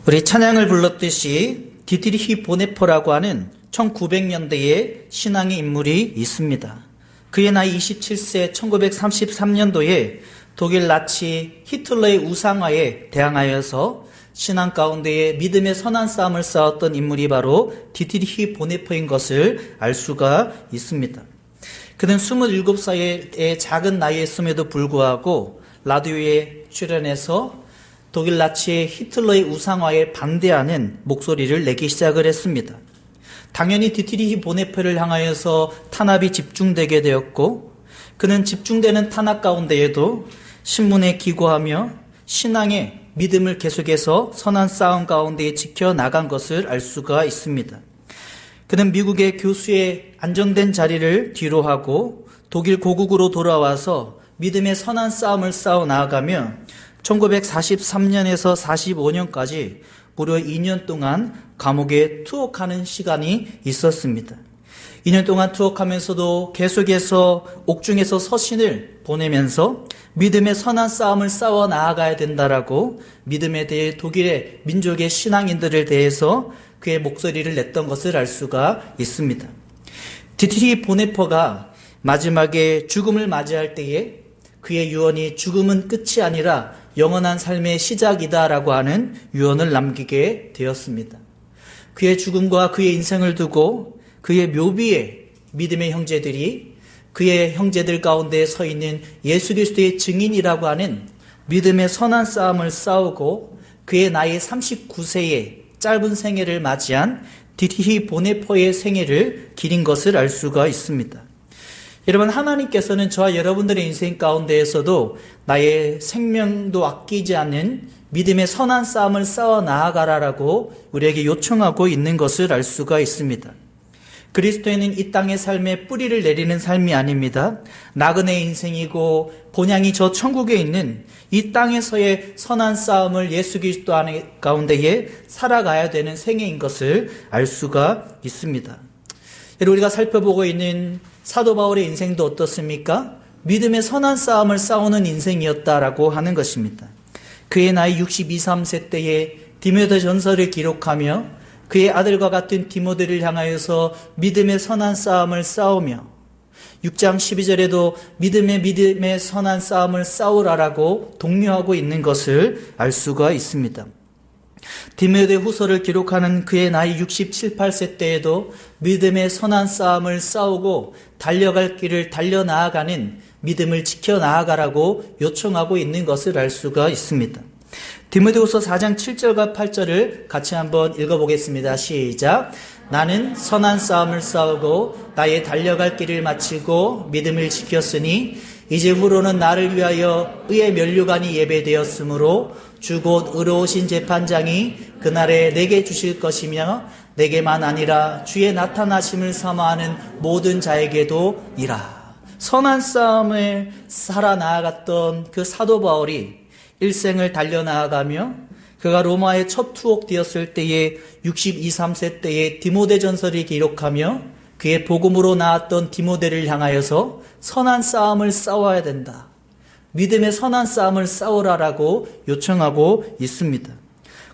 우리 찬양을 불렀듯이 디트리히 보네퍼라고 하는 1900년대의 신앙의 인물이 있습니다. 그의 나이 27세 1933년도에 독일 나치 히틀러의 우상화에 대항하여서 신앙 가운데에 믿음의 선한 싸움을 싸웠던 인물이 바로 디트리히 보네퍼인 것을 알 수가 있습니다. 그는 27살의 작은 나이였음에도 불구하고 라디오에 출연해서 독일 나치의 히틀러의 우상화에 반대하는 목소리를 내기 시작을 했습니다. 당연히 디트리히 보네퍼를 향하여서 탄압이 집중되게 되었고, 그는 집중되는 탄압 가운데에도 신문에 기고하며 신앙의 믿음을 계속해서 선한 싸움 가운데 지켜나간 것을 알 수가 있습니다. 그는 미국의 교수의 안정된 자리를 뒤로하고 독일 고국으로 돌아와서 믿음의 선한 싸움을 싸워 나아가며 1943년에서 45년까지 무려 2년 동안 감옥에 투옥하는 시간이 있었습니다. 2년 동안 투옥하면서도 계속해서 옥중에서 서신을 보내면서 믿음의 선한 싸움을 싸워 나아가야 된다라고 믿음에 대해 독일의 민족의 신앙인들에 대해서 그의 목소리를 냈던 것을 알 수가 있습니다. 디트리히 보네퍼가 마지막에 죽음을 맞이할 때에 그의 유언이 죽음은 끝이 아니라 영원한 삶의 시작이다라고 하는 유언을 남기게 되었습니다. 그의 죽음과 그의 인생을 두고 그의 묘비에 믿음의 형제들이 그의 형제들 가운데 서 있는 예수 그리스도의 증인이라고 하는 믿음의 선한 싸움을 싸우고 그의 나이 39세의 짧은 생애를 맞이한 디트리히 보네퍼의 생애를 기린 것을 알 수가 있습니다. 여러분, 하나님께서는 저와 여러분들의 인생 가운데에서도 나의 생명도 아끼지 않는 믿음의 선한 싸움을 싸워 나아가라라고 우리에게 요청하고 있는 것을 알 수가 있습니다. 그리스도인은 이 땅의 삶에 뿌리를 내리는 삶이 아닙니다. 나그네 인생이고 본향이 저 천국에 있는 이 땅에서의 선한 싸움을 예수 그리스도 안에 가운데에 살아가야 되는 생애인 것을 알 수가 있습니다. 여러분, 우리가 살펴보고 있는 사도 바울의 인생도 어떻습니까? 믿음의 선한 싸움을 싸우는 인생이었다라고 하는 것입니다. 그의 나이 62, 3세 때에 디모데 전서를 기록하며 그의 아들과 같은 디모데를 향하여서 믿음의 선한 싸움을 싸우며 6장 12절에도 믿음의 선한 싸움을 싸우라라고 독려하고 있는 것을 알 수가 있습니다. 디모데 후서를 기록하는 그의 나이 67, 8세 때에도 믿음의 선한 싸움을 싸우고 달려갈 길을 달려나아가는 믿음을 지켜나아가라고 요청하고 있는 것을 알 수가 있습니다. 디모데후서 4장 7절과 8절을 같이 한번 읽어보겠습니다. 시작. 나는 선한 싸움을 싸우고 나의 달려갈 길을 마치고 믿음을 지켰으니 이제 후로는 나를 위하여 의의 면류관이 예배되었으므로 주 곧 의로우신 재판장이 그날에 내게 주실 것이며 내게만 아니라 주의 나타나심을 사모하는 모든 자에게도 이라. 선한 싸움을 살아나아갔던 그 사도 바울이 일생을 달려나아가며 그가 로마에 첫 투옥되었을 때에 62, 3세 때에 디모데 전서를 기록하며 그의 복음으로 나왔던 디모데를 향하여서 선한 싸움을 싸워야 된다. 믿음의 선한 싸움을 싸우라라고 요청하고 있습니다.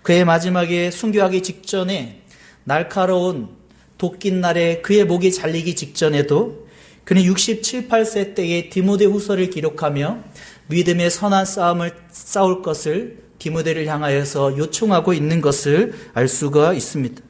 그의 마지막에 순교하기 직전에 날카로운 도낀 날에 그의 목이 잘리기 직전에도 그는 67, 8세 때에 디모데 후서를 기록하며 믿음의 선한 싸움을 싸울 것을 디모데를 향하여서 요청하고 있는 것을 알 수가 있습니다.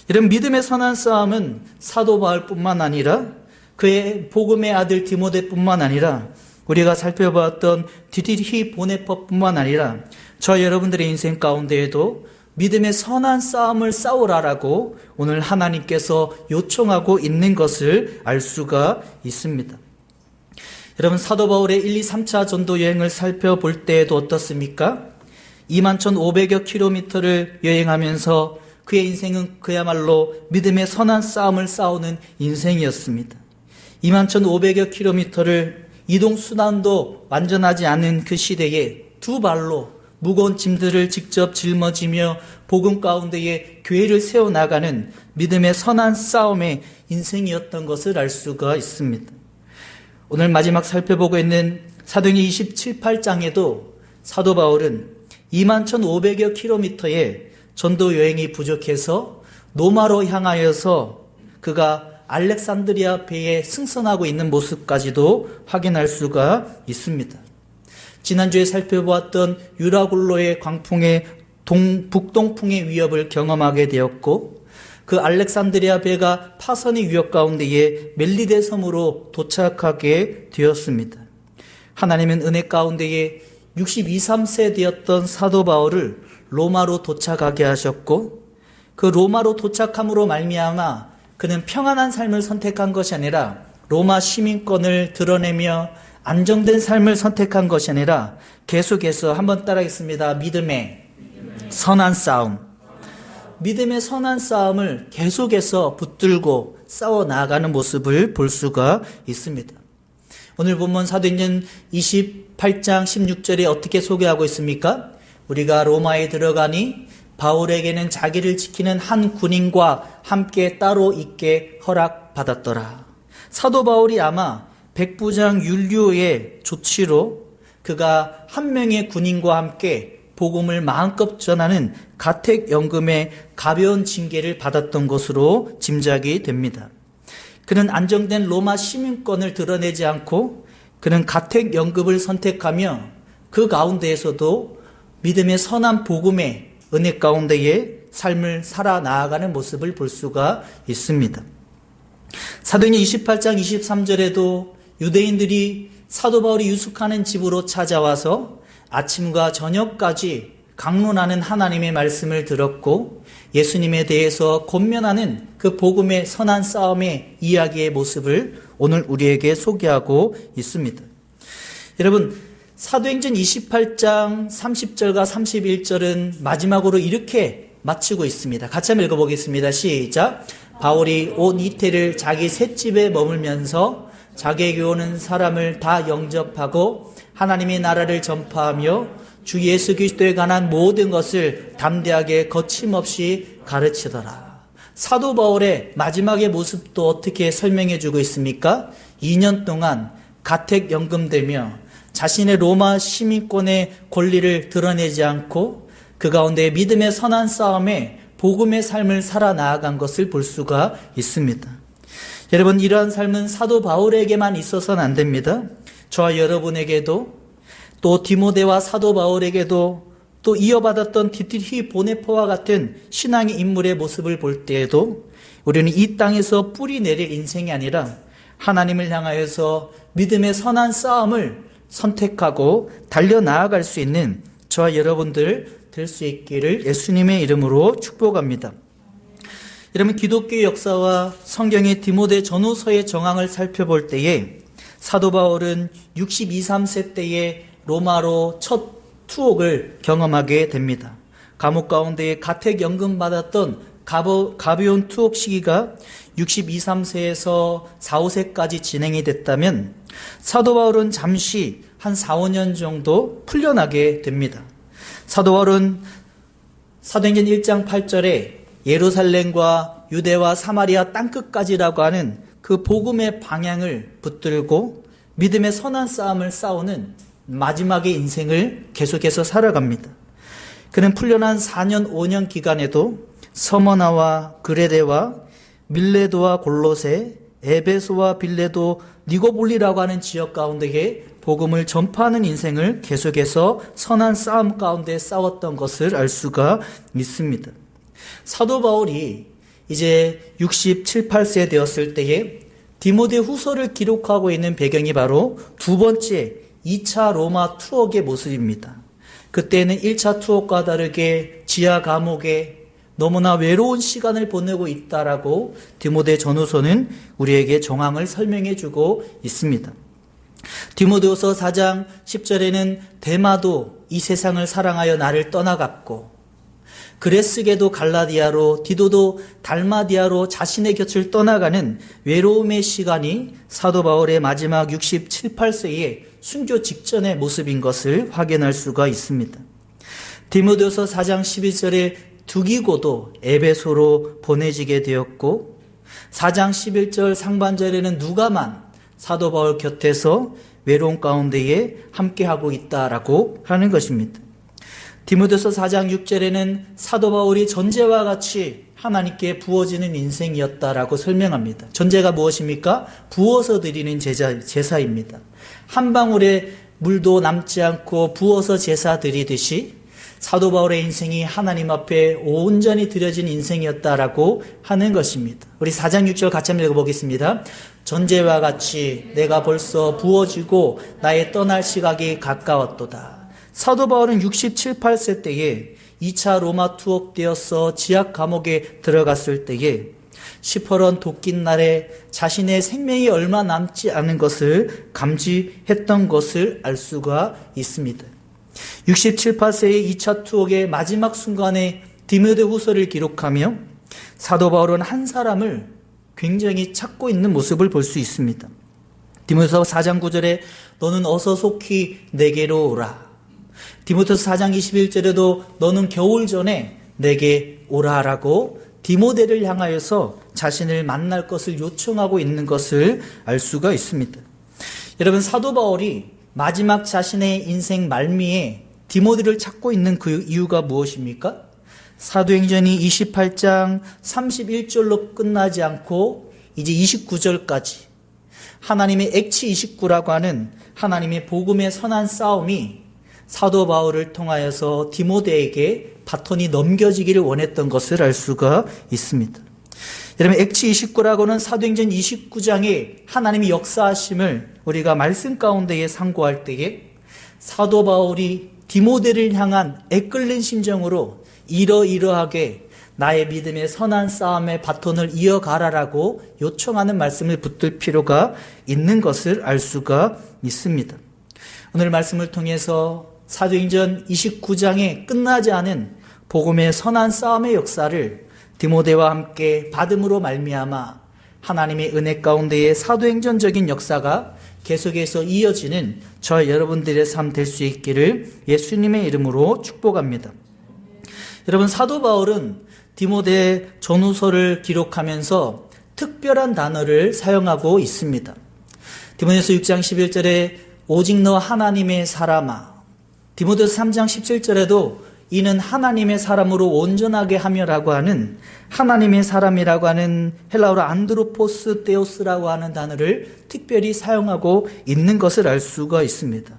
이런 믿음의 선한 싸움은 사도 바울뿐만 아니라 그의 복음의 아들 디모데뿐만 아니라 우리가 살펴보았던 디트리히 보네퍼뿐만 아니라 저 여러분들의 인생 가운데에도 믿음의 선한 싸움을 싸우라라고 오늘 하나님께서 요청하고 있는 것을 알 수가 있습니다. 여러분, 사도 바울의 1, 2, 3차 전도 여행을 살펴볼 때에도 어떻습니까? 21,500여 킬로미터를 여행하면서 그의 인생은 그야말로 믿음의 선한 싸움을 싸우는 인생이었습니다. 21,500여 킬로미터를 이동수단도 완전하지 않은 그 시대에 두 발로 무거운 짐들을 직접 짊어지며 복음 가운데에 교회를 세워나가는 믿음의 선한 싸움의 인생이었던 것을 알 수가 있습니다. 오늘 마지막 살펴보고 있는 사도행전 27, 8장에도 사도 바울은 21,500여 킬로미터의 전도 여행이 부족해서 로마로 향하여서 그가 알렉산드리아 배에 승선하고 있는 모습까지도 확인할 수가 있습니다. 지난주에 살펴보았던 유라굴로의 광풍의 북동풍의 위협을 경험하게 되었고, 그 알렉산드리아 배가 파선의 위협 가운데에 멜리데 섬으로 도착하게 되었습니다. 하나님은 은혜 가운데에 62, 3세 되었던 사도 바울을 로마로 도착하게 하셨고, 그 로마로 도착함으로 말미암아 그는 평안한 삶을 선택한 것이 아니라 로마 시민권을 드러내며 안정된 삶을 선택한 것이 아니라 계속해서 한번 따라하겠습니다. 믿음의 선한 싸움. 믿음의 선한 싸움을 계속해서 붙들고 싸워 나아가는 모습을 볼 수가 있습니다. 오늘 본문 사도행전 28장 16절에 어떻게 소개하고 있습니까? 우리가 로마에 들어가니 바울에게는 자기를 지키는 한 군인과 함께 따로 있게 허락받았더라. 사도 바울이 아마 백부장 율리오의 조치로 그가 한 명의 군인과 함께 복음을 마음껏 전하는 가택연금의 가벼운 징계를 받았던 것으로 짐작이 됩니다. 그는 안정된 로마 시민권을 드러내지 않고 그는 가택연금을 선택하며 그 가운데에서도 믿음의 선한 복음의 은혜 가운데에 삶을 살아 나아가는 모습을 볼 수가 있습니다. 사도행전 28장 23절에도 유대인들이 사도 바울이 유숙하는 집으로 찾아와서 아침과 저녁까지 강론하는 하나님의 말씀을 들었고 예수님에 대해서 권면하는 그 복음의 선한 싸움의 이야기의 모습을 오늘 우리에게 소개하고 있습니다. 여러분, 사도행전 28장 30절과 31절은 마지막으로 이렇게 마치고 있습니다. 같이 한번 읽어보겠습니다. 시작. 바울이 온 이태를 자기 셋집에 머물면서 자기에게 오는 사람을 다 영접하고 하나님의 나라를 전파하며 주 예수 그리스도에 관한 모든 것을 담대하게 거침없이 가르치더라. 사도 바울의 마지막의 모습도 어떻게 설명해 주고 있습니까? 2년 동안 가택연금되며 자신의 로마 시민권의 권리를 드러내지 않고 그 가운데 믿음의 선한 싸움에 복음의 삶을 살아 나아간 것을 볼 수가 있습니다. 여러분, 이러한 삶은 사도 바울에게만 있어서는 안 됩니다. 저와 여러분에게도 또 디모데와 사도 바울에게도 또 이어받았던 디트리히 보네포와 같은 신앙의 인물의 모습을 볼 때에도 우리는 이 땅에서 뿌리 내릴 인생이 아니라 하나님을 향하여서 믿음의 선한 싸움을 선택하고 달려나아갈 수 있는 저와 여러분들 될 수 있기를 예수님의 이름으로 축복합니다. 여러분, 기독교의 역사와 성경의 디모데 전후서의 정황을 살펴볼 때에 사도 바울은 62, 3세 때에 로마로 첫 투옥을 경험하게 됩니다. 감옥 가운데 가택연금 받았던 가벼운 투옥 시기가 62, 3세에서 4, 5세까지 진행이 됐다면 사도 바울은 잠시 한 4, 5년 정도 풀려나게 됩니다. 사도 바울은 사도행전 1장 8절에 예루살렘과 유대와 사마리아 땅끝까지라고 하는 그 복음의 방향을 붙들고 믿음의 선한 싸움을 싸우는 마지막의 인생을 계속해서 살아갑니다. 그는 풀려난 4년, 5년 기간에도 서머나와 그레데와 밀레도와 골로세, 에베소와 빌레도, 니고볼리라고 하는 지역 가운데에 복음을 전파하는 인생을 계속해서 선한 싸움 가운데 싸웠던 것을 알 수가 있습니다. 사도 바울이 이제 67, 8세 되었을 때에 디모데 후서를 기록하고 있는 배경이 바로 두 번째 2차 로마 투옥의 모습입니다. 그때는 1차 투옥과 다르게 지하 감옥에 너무나 외로운 시간을 보내고 있다라고 디모데 전후서는 우리에게 정황을 설명해 주고 있습니다. 디모데후서 4장 10절에는 데마도 이 세상을 사랑하여 나를 떠나갔고 그레스게도 갈라디아로 디도도 달마디아로 자신의 곁을 떠나가는 외로움의 시간이 사도 바울의 마지막 67, 8세의 순교 직전의 모습인 것을 확인할 수가 있습니다. 디모데후서 4장 12절에 두기고도 에베소로 보내지게 되었고 4장 11절 상반절에는 누가만 사도 바울 곁에서 외로움 가운데에 함께하고 있다라고 하는 것입니다. 디모데서 4장 6절에는 사도 바울이 전제와 같이 하나님께 부어지는 인생이었다라고 설명합니다. 전제가 무엇입니까? 부어서 드리는 제사입니다. 한 방울의 물도 남지 않고 부어서 제사 드리듯이 사도 바울의 인생이 하나님 앞에 온전히 드려진 인생이었다라고 하는 것입니다. 우리 4장 6절 같이 한번 읽어보겠습니다. 전제와 같이 내가 벌써 부어지고 나의 떠날 시각이 가까웠도다. 사도 바울은 67, 8세 때에 2차 로마 투옥되어서 지하 감옥에 들어갔을 때에 시퍼런 도낀 날에 자신의 생명이 얼마 남지 않은 것을 감지했던 것을 알 수가 있습니다. 67, 8세의 2차 투옥의 마지막 순간에 디모데후서를 기록하며 사도 바울은 한 사람을 굉장히 찾고 있는 모습을 볼 수 있습니다. 디모데후서 4장 9절에 너는 어서 속히 내게로 오라. 디모데후서 4장 21절에도 너는 겨울 전에 내게 오라라고 디모데를 향하여서 자신을 만날 것을 요청하고 있는 것을 알 수가 있습니다. 여러분, 사도 바울이 마지막 자신의 인생 말미에 디모데를 찾고 있는 그 이유가 무엇입니까? 사도행전이 28장 31절로 끝나지 않고 이제 29절까지 하나님의 액치 29라고 하는 하나님의 복음의 선한 싸움이 사도 바울을 통하여서 디모데에게 바톤이 넘겨지기를 원했던 것을 알 수가 있습니다. 여러분, 액치 29라고는 사도행전 29장의 하나님의 역사하심을 우리가 말씀 가운데에 상고할 때에 사도 바울이 디모데를 향한 애끓는 심정으로 이러이러하게 나의 믿음의 선한 싸움의 바톤을 이어가라라고 요청하는 말씀을 붙들 필요가 있는 것을 알 수가 있습니다. 오늘 말씀을 통해서 사도행전 29장에 끝나지 않은 복음의 선한 싸움의 역사를 디모데와 함께 받음으로 말미암아 하나님의 은혜 가운데의 사도행전적인 역사가 계속해서 이어지는 저 여러분들의 삶 될 수 있기를 예수님의 이름으로 축복합니다. 여러분, 사도 바울은 디모데 전후서를 기록하면서 특별한 단어를 사용하고 있습니다. 디모데서 6장 11절에 오직 너 하나님의 사람아, 디모데서 3장 17절에도 이는 하나님의 사람으로 온전하게 하며라고 하는 하나님의 사람이라고 하는 헬라어로 안드로포스 데오스라고 하는 단어를 특별히 사용하고 있는 것을 알 수가 있습니다.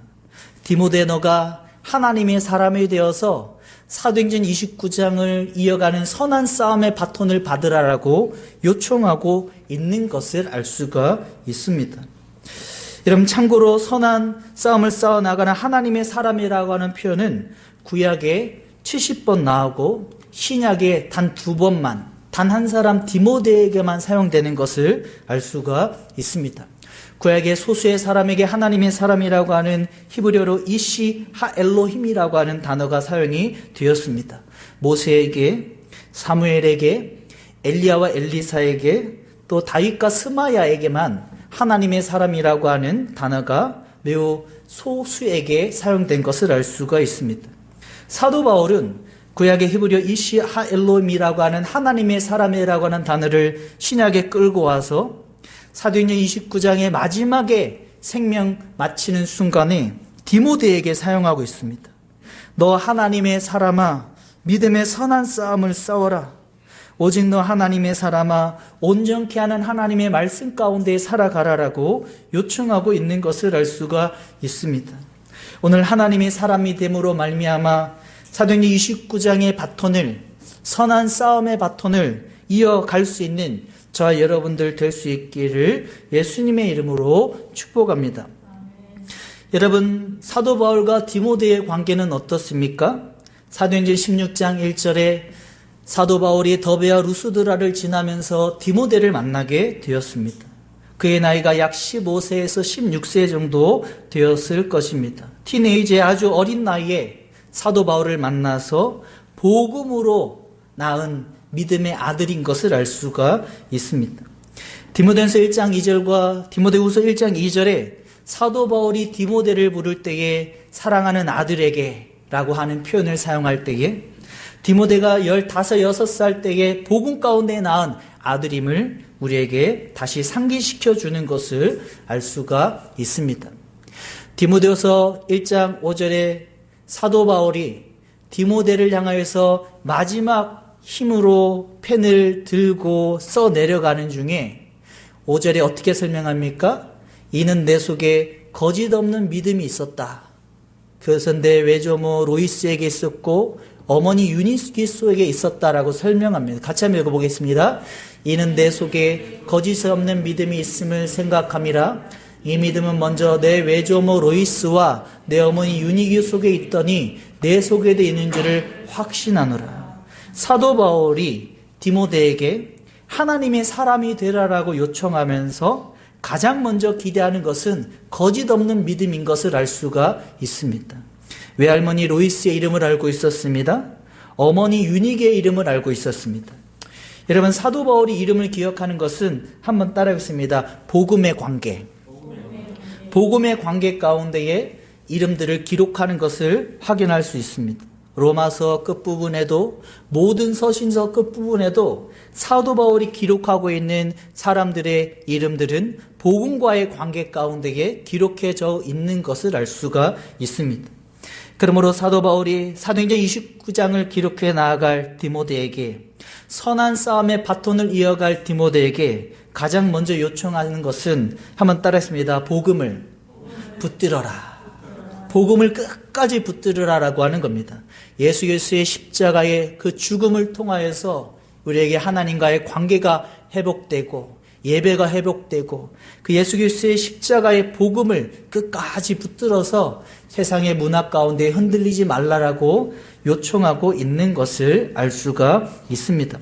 디모데 너가 하나님의 사람이 되어서 사도행전 29장을 이어가는 선한 싸움의 바톤을 받으라라고 요청하고 있는 것을 알 수가 있습니다. 여러분, 참고로 선한 싸움을 싸워나가는 하나님의 사람이라고 하는 표현은 구약에 70번 나오고 신약에 단 2번만, 단 한 사람 디모데에게만 사용되는 것을 알 수가 있습니다. 구약의 소수의 사람에게 하나님의 사람이라고 하는 히브리어로 이시 하엘로힘이라고 하는 단어가 사용이 되었습니다. 모세에게, 사무엘에게, 엘리야와 엘리사에게, 또 다윗과 스마야에게만 하나님의 사람이라고 하는 단어가 매우 소수에게 사용된 것을 알 수가 있습니다. 사도 바울은 구약의 히브리어 이시 하엘로힘이라고 하는 하나님의 사람이라고 하는 단어를 신약에 끌고 와서 사도행전 29장의 마지막에 생명 마치는 순간에 디모데에게 사용하고 있습니다. 너 하나님의 사람아, 믿음의 선한 싸움을 싸워라. 오직 너 하나님의 사람아, 온전케 하는 하나님의 말씀 가운데 살아가라라고 요청하고 있는 것을 알 수가 있습니다. 오늘 하나님의 사람이 됨으로 말미암아 사도행전 29장의 바톤을, 선한 싸움의 바톤을 이어갈 수 있는 저와 여러분들 될 수 있기를 예수님의 이름으로 축복합니다. 여러분, 사도 바울과 디모데의 관계는 어떻습니까? 사도행전 16장 1절에 사도 바울이 더베와 루스드라를 지나면서 디모데를 만나게 되었습니다. 그의 나이가 약 15세에서 16세 정도 되었을 것입니다. 티네이저의 아주 어린 나이에 사도 바울을 만나서 복음으로 낳은 믿음의 아들인 것을 알 수가 있습니다. 디모데전서 1장 2절과 디모데후서 1장 2절에 사도 바울이 디모데를 부를 때에 사랑하는 아들에게 라고 하는 표현을 사용할 때에 디모데가 15, 6살 때에 복음 가운데 낳은 아들임을 우리에게 다시 상기시켜 주는 것을 알 수가 있습니다. 디모데후서 1장 5절에 사도 바울이 디모데를 향하여서 마지막 힘으로 펜을 들고 써 내려가는 중에 5절에 어떻게 설명합니까? 이는 내 속에 거짓 없는 믿음이 있었다. 그것은 내 외조모 로이스에게 있었고 어머니 유니스키스에게 있었다라고 설명합니다. 같이 한번 읽어보겠습니다. 이는 내 속에 거짓 없는 믿음이 있음을 생각함이라. 이 믿음은 먼저 내 외조모 로이스와 내 어머니 유니기 속에 있더니 내 속에도 있는 줄을 확신하노라. 사도 바울이 디모데에게 하나님의 사람이 되라라고 요청하면서 가장 먼저 기대하는 것은 거짓 없는 믿음인 것을 알 수가 있습니다. 외할머니 로이스의 이름을 알고 있었습니다. 어머니 유니기의 이름을 알고 있었습니다. 여러분, 사도 바울이 이름을 기억하는 것은 한번 따라하겠습니다. 복음의 관계. 복음의 관계 가운데에 이름들을 기록하는 것을 확인할 수 있습니다. 로마서 끝부분에도 모든 서신서 끝부분에도 사도 바울이 기록하고 있는 사람들의 이름들은 복음과의 관계 가운데에 기록해져 있는 것을 알 수가 있습니다. 그러므로 사도 바울이 사도행전 29장을 기록해 나아갈 디모데에게, 선한 싸움의 바톤을 이어갈 디모데에게 가장 먼저 요청하는 것은 한번 따라했습니다. 복음을 붙들어라. 복음을 끝까지 붙들으라라고 하는 겁니다. 예수 그리스도의 십자가의 그 죽음을 통하여서 우리에게 하나님과의 관계가 회복되고 예배가 회복되고 그 예수 그리스도의 십자가의 복음을 끝까지 붙들어서 세상의 문화 가운데 흔들리지 말라라고 요청하고 있는 것을 알 수가 있습니다.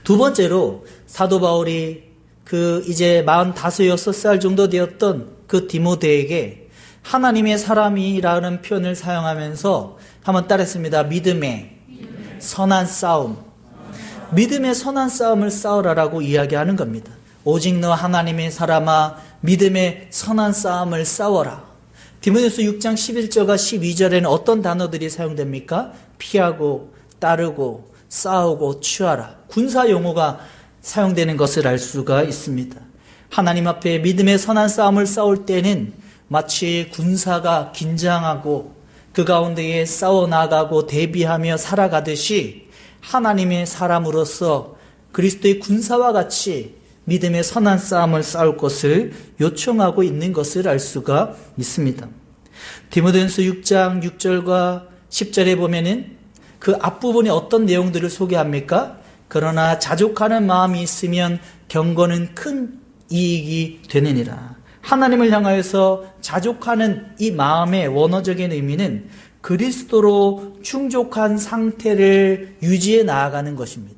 두 번째로 사도 바울이 그 이제 45, 6살 정도 되었던 그 디모데에게 하나님의 사람이라는 표현을 사용하면서 한번 따라했습니다. 믿음의 선한 싸움. 믿음의 선한 싸움을 싸우라라고 이야기하는 겁니다. 오직 너 하나님의 사람아 믿음의 선한 싸움을 싸워라. 디모데후서 6장 11절과 12절에는 어떤 단어들이 사용됩니까? 피하고 따르고 싸우고 취하라. 군사 용어가 사용되는 것을 알 수가 있습니다. 하나님 앞에 믿음의 선한 싸움을 싸울 때는 마치 군사가 긴장하고 그 가운데에 싸워나가고 대비하며 살아가듯이 하나님의 사람으로서 그리스도의 군사와 같이 믿음의 선한 싸움을 싸울 것을 요청하고 있는 것을 알 수가 있습니다. 디모데후서 6장 6절과 10절에 보면은 그 앞부분에 어떤 내용들을 소개합니까? 그러나 자족하는 마음이 있으면 경건은 큰 이익이 되느니라. 하나님을 향하여서 자족하는 이 마음의 원어적인 의미는 그리스도로 충족한 상태를 유지해 나아가는 것입니다.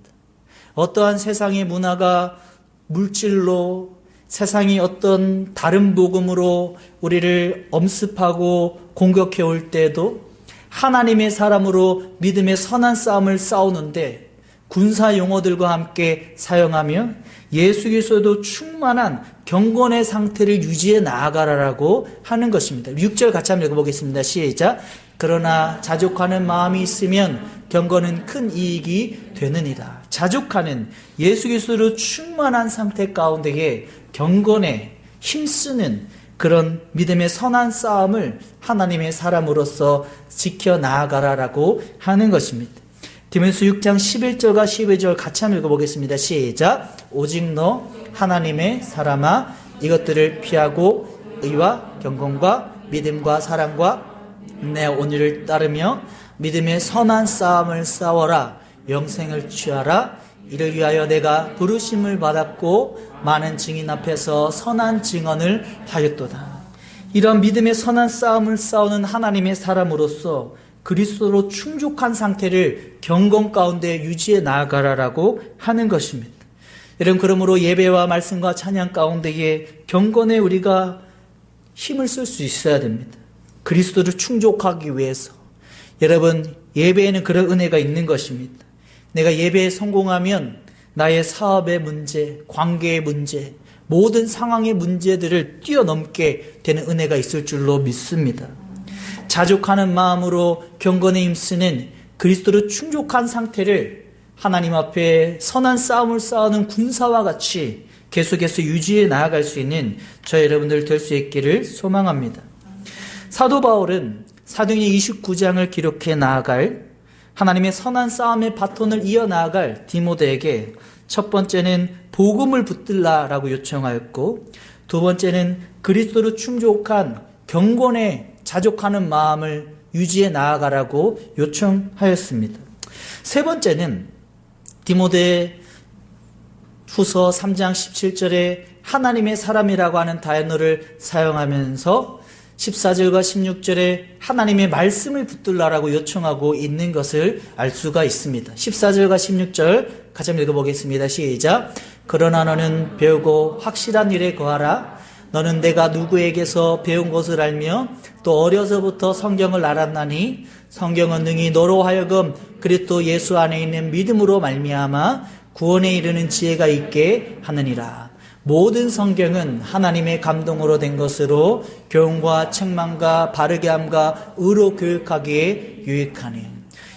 어떠한 세상의 문화가 물질로, 세상이 어떤 다른 복음으로 우리를 엄습하고 공격해 올 때에도 하나님의 사람으로 믿음의 선한 싸움을 싸우는데 군사 용어들과 함께 사용하며 예수 그리스도도 충만한 경건의 상태를 유지해 나아가라라고 하는 것입니다. 6절 같이 한번 읽어보겠습니다. 시작. 그러나 자족하는 마음이 있으면 경건은 큰 이익이 되느니라. 자족하는 예수 그리스도로 충만한 상태 가운데에 경건에 힘쓰는 그런 믿음의 선한 싸움을 하나님의 사람으로서 지켜나가라라고 하는 것입니다. 디모데후서 6장 11절과 12절 같이 한번 읽어보겠습니다. 시작. 오직 너 하나님의 사람아 이것들을 피하고 의와 경건과 믿음과 사랑과 내 온유를 따르며 믿음의 선한 싸움을 싸워라. 영생을 취하라. 이를 위하여 내가 부르심을 받았고 많은 증인 앞에서 선한 증언을 하였도다. 이런 믿음의 선한 싸움을 싸우는 하나님의 사람으로서 그리스도로 충족한 상태를 경건 가운데 유지해 나아가라라고 하는 것입니다. 여러분, 그러므로 예배와 말씀과 찬양 가운데에 경건에 우리가 힘을 쓸 수 있어야 됩니다. 그리스도를 충족하기 위해서. 여러분, 예배에는 그런 은혜가 있는 것입니다. 내가 예배에 성공하면 나의 사업의 문제, 관계의 문제, 모든 상황의 문제들을 뛰어넘게 되는 은혜가 있을 줄로 믿습니다. 자족하는 마음으로 경건에 힘쓰는 그리스도로 충족한 상태를 하나님 앞에 선한 싸움을 싸우는 군사와 같이 계속해서 유지해 나아갈 수 있는 저 여러분들 될 수 있기를 소망합니다. 사도 바울은 사도행전 29장을 기록해 나아갈 하나님의 선한 싸움의 바톤을 이어나아갈 디모데에게 첫 번째는 복음을 붙들라라고 요청하였고, 두 번째는 그리스도로 충족한 경건에 자족하는 마음을 유지해 나아가라고 요청하였습니다. 세 번째는 디모데 후서 3장 17절에 하나님의 사람이라고 하는 단어를 사용하면서 14절과 16절에 하나님의 말씀을 붙들라라고 요청하고 있는 것을 알 수가 있습니다. 14절과 16절 같이 한번 읽어보겠습니다. 시작. 그러나 너는 배우고 확실한 일에 거하라. 너는 내가 누구에게서 배운 것을 알며 또 어려서부터 성경을 알았나니 성경은 능히 너로 하여금 그리스도 예수 안에 있는 믿음으로 말미암아 구원에 이르는 지혜가 있게 하느니라. 모든 성경은 하나님의 감동으로 된 것으로 교훈과 책망과 바르게 함과 의로 교육하기에 유익하니.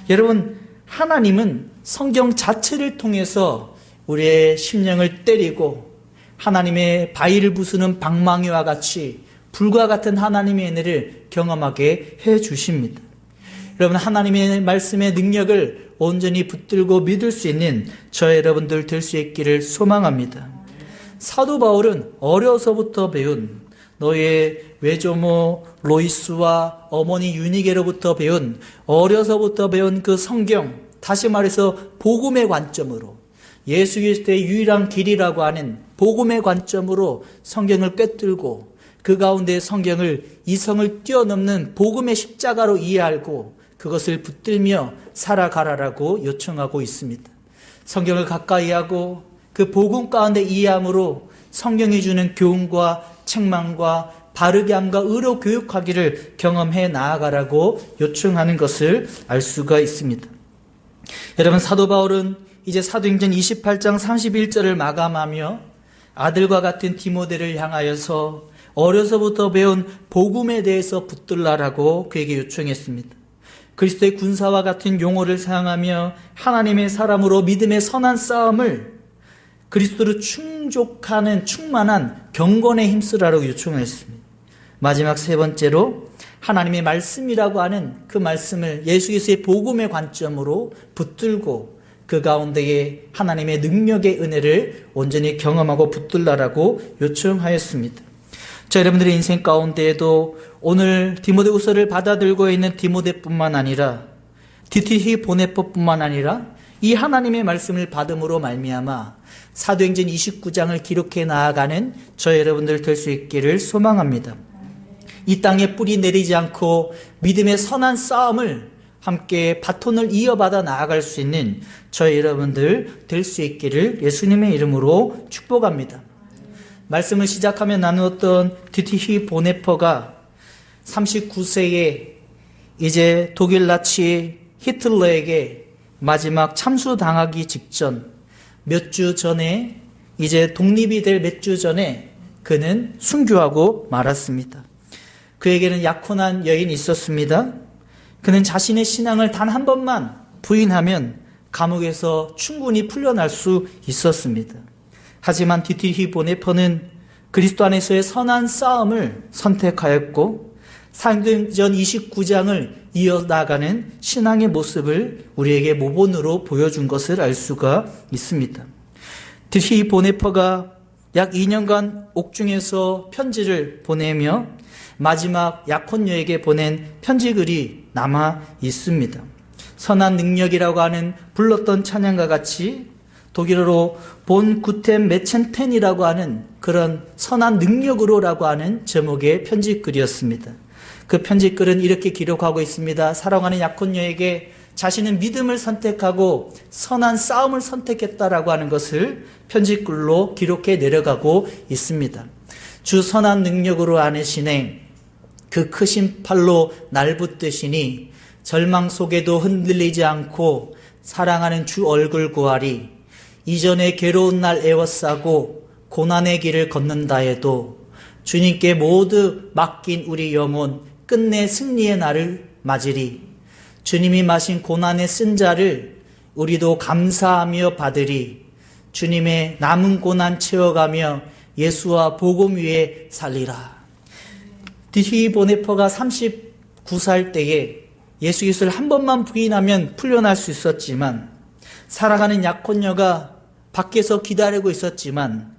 여러분, 하나님은 성경 자체를 통해서 우리의 심령을 때리고 하나님의 바위를 부수는 방망이와 같이 불과 같은 하나님의 은혜를 경험하게 해 주십니다. 여러분, 하나님의 말씀의 능력을 온전히 붙들고 믿을 수 있는 저 여러분들 될 수 있기를 소망합니다. 사도 바울은 어려서부터 배운 너의 외조모 로이스와 어머니 유니게로부터 배운 어려서부터 배운 그 성경, 다시 말해서 복음의 관점으로, 예수 그리스도의 유일한 길이라고 하는 복음의 관점으로 성경을 꿰뚫고 그 가운데 성경을 이성을 뛰어넘는 복음의 십자가로 이해하고 그것을 붙들며 살아가라라고 요청하고 있습니다. 성경을 가까이 하고 그 복음 가운데 이해함으로 성경이 주는 교훈과 책망과 바르게 함과 의로 교육하기를 경험해 나아가라고 요청하는 것을 알 수가 있습니다. 여러분, 사도 바울은 이제 사도행전 28장 31절을 마감하며 아들과 같은 디모데를 향하여서 어려서부터 배운 복음에 대해서 붙들라라고 그에게 요청했습니다. 그리스도의 군사와 같은 용어를 사용하며 하나님의 사람으로 믿음의 선한 싸움을 그리스도로 충족하는 충만한 경건에 힘쓰라고 요청했습니다. 마지막 세 번째로 하나님의 말씀이라고 하는 그 말씀을 예수 그리스도의 복음의 관점으로 붙들고 그 가운데에 하나님의 능력의 은혜를 온전히 경험하고 붙들라라고 요청하였습니다. 자, 여러분들의 인생 가운데에도 오늘 디모데후서를 받아들고 있는 디모데뿐만 아니라 디모데후서뿐만 아니라 이 하나님의 말씀을 받음으로 말미암아 사도행전 29장을 기록해 나아가는 저 여러분들 될 수 있기를 소망합니다. 이 땅에 뿌리 내리지 않고 믿음의 선한 싸움을 함께 바톤을 이어받아 나아갈 수 있는 저 여러분들 될 수 있기를 예수님의 이름으로 축복합니다. 말씀을 시작하며 나누었던 디트히 보네퍼가 39세에 이제 독일 나치 히틀러에게 마지막 참수당하기 직전 몇 주 전에, 이제 독립이 될 몇 주 전에 그는 순교하고 말았습니다. 그에게는 약혼한 여인이 있었습니다. 그는 자신의 신앙을 단 한 번만 부인하면 감옥에서 충분히 풀려날 수 있었습니다. 하지만 디트히 보네퍼는 그리스도 안에서의 선한 싸움을 선택하였고 사도행전 29장을 이어나가는 신앙의 모습을 우리에게 모본으로 보여준 것을 알 수가 있습니다. 디트히 보네퍼가 약 2년간 옥중에서 편지를 보내며 마지막 약혼녀에게 보낸 편지글이 남아 있습니다. 선한 능력이라고 하는 불렀던 찬양과 같이 독일어로 본 구템 메첸텐이라고 하는 그런 선한 능력으로라고 하는 제목의 편지글이었습니다. 그 편지글은 이렇게 기록하고 있습니다. 사랑하는 약혼녀에게 자신은 믿음을 선택하고 선한 싸움을 선택했다라고 하는 것을 편지글로 기록해 내려가고 있습니다. 주 선한 능력으로 안으시네 그 크신 팔로 날 붙드시니 절망 속에도 흔들리지 않고 사랑하는 주 얼굴 구하리 이전에 괴로운 날 애워싸고 고난의 길을 걷는다 해도 주님께 모두 맡긴 우리 영혼 끝내 승리의 날을 맞으리 주님이 마신 고난의 쓴 자를 우리도 감사하며 받으리 주님의 남은 고난 채워가며 예수와 복음 위에 살리라. 디트히 보네퍼가 구사할 때에 예수 그리스도를 한 번만 부인하면 풀려날 수 있었지만, 사랑하는 약혼녀가 밖에서 기다리고 있었지만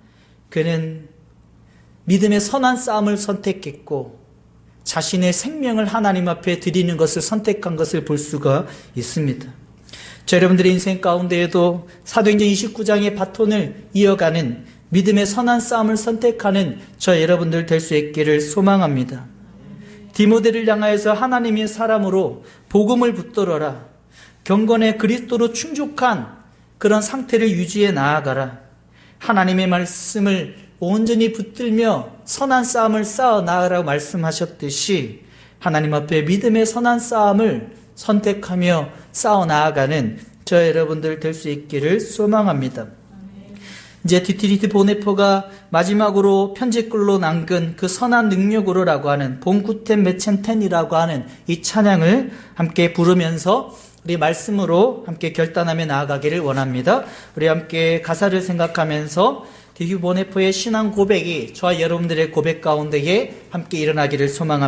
그는 믿음의 선한 싸움을 선택했고 자신의 생명을 하나님 앞에 드리는 것을 선택한 것을 볼 수가 있습니다. 저 여러분들의 인생 가운데에도 사도행전 29장의 바톤을 이어가는 믿음의 선한 싸움을 선택하는 저 여러분들 될 수 있기를 소망합니다. 디모데를 향하여서 하나님의 사람으로 복음을 붙들어라. 경건의 그리스도로 충족한 그런 상태를 유지해 나아가라. 하나님의 말씀을 온전히 붙들며 선한 싸움을 싸워 나아가라고 말씀하셨듯이 하나님 앞에 믿음의 선한 싸움을 선택하며 싸워 나아가는 저 여러분들 될 수 있기를 소망합니다. 이제 디트리히 보네포가 마지막으로 편지글로 남긴 그 선한 능력으로라고 하는 봉구텐 메첸텐이라고 하는 이 찬양을 함께 부르면서 우리 말씀으로 함께 결단하며 나아가기를 원합니다. 우리 함께 가사를 생각하면서 디트리히 보네포의 신앙 고백이 저와 여러분들의 고백 가운데에 함께 일어나기를 소망합니다.